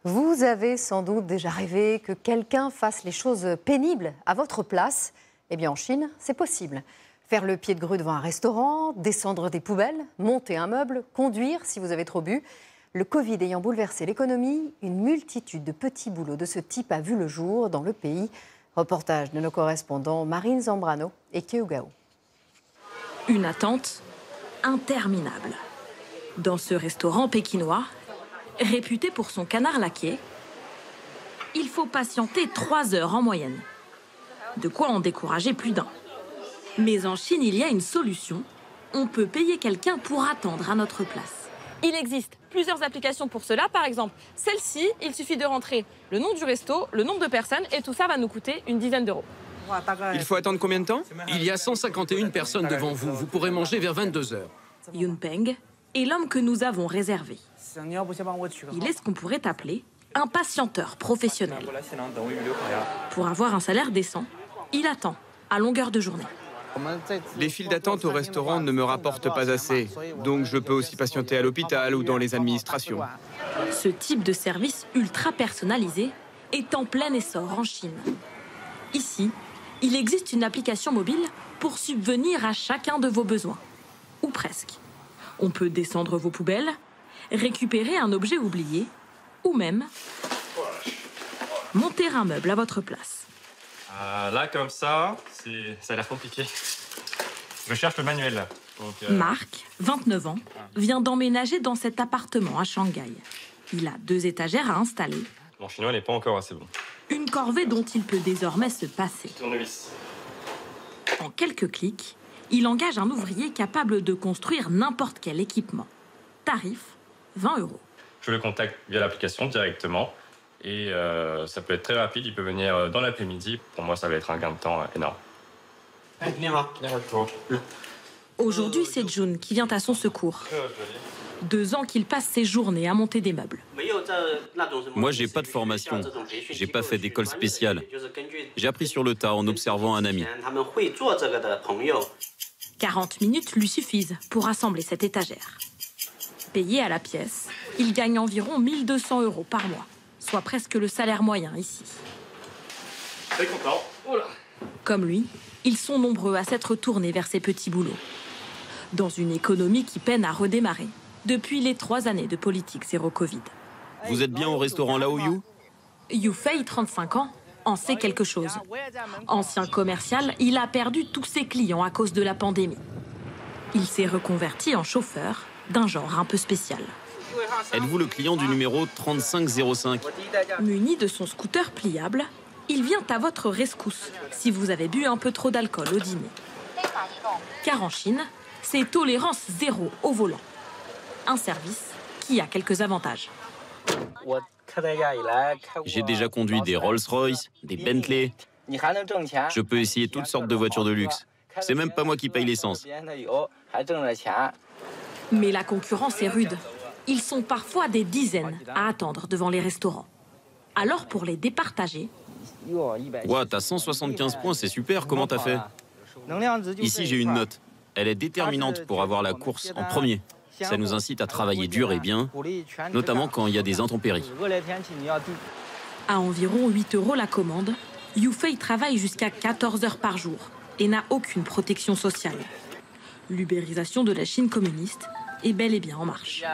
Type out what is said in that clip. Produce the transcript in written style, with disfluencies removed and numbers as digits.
Vous avez sans doute déjà rêvé que quelqu'un fasse les choses pénibles à votre place. Eh bien, en Chine, c'est possible. Faire le pied de grue devant un restaurant, descendre des poubelles, monter un meuble, conduire si vous avez trop bu. Le Covid ayant bouleversé l'économie, une multitude de petits boulots de ce type a vu le jour dans le pays. Reportage de nos correspondants Marine Zambrano et Kieu Gao. Une attente interminable. Dans ce restaurant pékinois, réputé pour son canard laqué, il faut patienter 3 heures en moyenne. De quoi en décourager plus d'un. Mais en Chine, il y a une solution. On peut payer quelqu'un pour attendre à notre place. Il existe plusieurs applications pour cela. Par exemple, celle-ci, il suffit de rentrer le nom du resto, le nombre de personnes et tout ça va nous coûter une dizaine d'euros. Il faut attendre combien de temps? Il y a 151 personnes devant vous. Vous pourrez manger vers 22 heures. Yun Peng est l'homme que nous avons réservé. Il est ce qu'on pourrait appeler un patienteur professionnel. Pour avoir un salaire décent, il attend à longueur de journée. Les files d'attente au restaurant ne me rapportent pas assez, donc je peux aussi patienter à l'hôpital ou dans les administrations. Ce type de service ultra personnalisé est en plein essor en Chine. Ici, il existe une application mobile pour subvenir à chacun de vos besoins. Ou presque. On peut descendre vos poubelles, récupérer un objet oublié, ou même monter un meuble à votre place. Là, comme ça a l'air compliqué. Je cherche le manuel. Marc, 29 ans, vient d'emménager dans cet appartement à Shanghai. Il a 2 étagères à installer. Mon chinois n'est pas encore assez bon. Une corvée dont il peut désormais se passer. Tournevis. En quelques clics, il engage un ouvrier capable de construire n'importe quel équipement. Tarif, 20 euros. Je le contacte via l'application directement. Et ça peut être très rapide, il peut venir dans l'après-midi. Pour moi, ça va être un gain de temps énorme. Aujourd'hui, c'est Jun qui vient à son secours. 2 ans qu'il passe ses journées à monter des meubles. Moi, j'ai pas de formation. J'ai pas fait d'école spéciale. J'ai appris sur le tas en observant un ami. 40 minutes lui suffisent pour assembler cette étagère. Payé à la pièce, il gagne environ 1200 euros par mois, soit presque le salaire moyen ici. Très content. Voilà. Comme lui, ils sont nombreux à s'être tournés vers ces petits boulots. Dans une économie qui peine à redémarrer depuis les 3 années de politique zéro Covid. Vous êtes bien au restaurant Lao Yu? Yu Fei, 35 ans, en sait quelque chose. Ancien commercial, il a perdu tous ses clients à cause de la pandémie. Il s'est reconverti en chauffeur d'un genre un peu spécial. Êtes-vous le client du numéro 3505? Muni de son scooter pliable, il vient à votre rescousse si vous avez bu un peu trop d'alcool au dîner. Car en Chine, c'est tolérance zéro au volant. Un service qui a quelques avantages. J'ai déjà conduit des Rolls-Royce, des Bentley. Je peux essayer toutes sortes de voitures de luxe. C'est même pas moi qui paye l'essence. Mais la concurrence est rude. Ils sont parfois des dizaines à attendre devant les restaurants. Alors pour les départager... Ouah, t'as 175 points, c'est super, comment t'as fait? Ici, j'ai une note. Elle est déterminante pour avoir la course en premier. Ça nous incite à travailler dur et bien, notamment quand il y a des intempéries. À environ 8 euros la commande, Yu Fei travaille jusqu'à 14 heures par jour et n'a aucune protection sociale. L'ubérisation de la Chine communiste est bel et bien en marche.